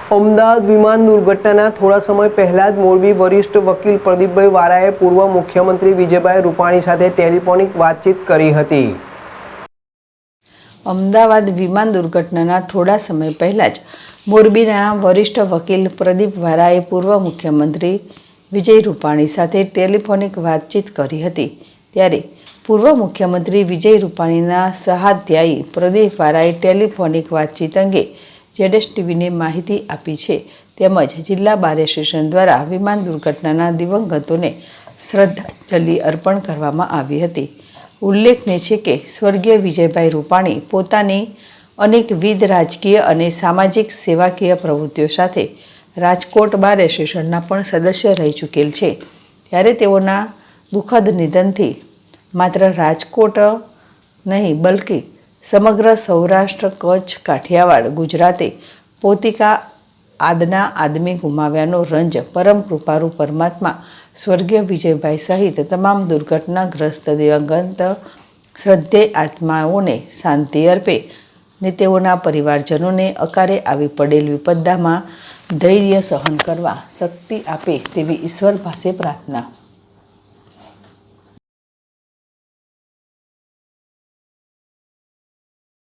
અમદાવાદ વિમાન દુર્ઘટનાના થોડા સમય પહેલા જ મોરબી વરિષ્ઠ વકીલ પ્રદીપભાઈ વારાએ પૂર્વ મુખ્યમંત્રી વિજયભાઈ રૂપાણી સાથે ટેલિફોનિક વાતચીત કરી હતી। અમદાવાદ વિમાન દુર્ઘટનાના થોડા સમય પહેલા જ મોરબીના વરિષ્ઠ વકીલ પ્રદીપ વારાએ પૂર્વ મુખ્યમંત્રી વિજય રૂપાણી સાથે ટેલિફોનિક વાતચીત કરી હતી। ત્યારે પૂર્વ મુખ્યમંત્રી વિજય રૂપાણીના સહાધ્યાયી પ્રદીપ વારાએ ટેલિફોનિક વાતચીત અંગે ZSTVને માહિતી આપી છે। તેમજ જિલ્લા બાર એસોસિએશન દ્વારા વિમાન દુર્ઘટનાના દિવંગતોને શ્રદ્ધાંજલિ અર્પણ કરવામાં આવી હતી। ઉલ્લેખનીય છે કે સ્વર્ગીય વિજયભાઈ રૂપાણી પોતાની અનેકવિધ રાજકીય અને સામાજિક સેવાકીય પ્રવૃત્તિઓ સાથે રાજકોટ બાર એસોસિએશનના પણ સદસ્ય રહી ચૂકેલ છે। ત્યારે તેઓના દુઃખદ નિધનથી માત્ર રાજકોટ નહીં બલકે સમગ્ર સૌરાષ્ટ્ર, કચ્છ, કાઠિયાવાડ, ગુજરાતે પોતિકા આદના આદમી ગુમાવ્યાનો રંજ પરમ કૃપારૂ પરમાત્મા સ્વર્ગીય વિજયભાઈ સહિત તમામ દુર્ઘટનાગ્રસ્ત દિવંગત શ્રદ્ધેય આત્માઓને શાંતિ અર્પે ને તેઓના પરિવારજનોને અકારે આવી પડેલ વિપદામાં ધૈર્ય સહન કરવા શક્તિ આપે તેવી ઈશ્વર પાસે પ્રાર્થના।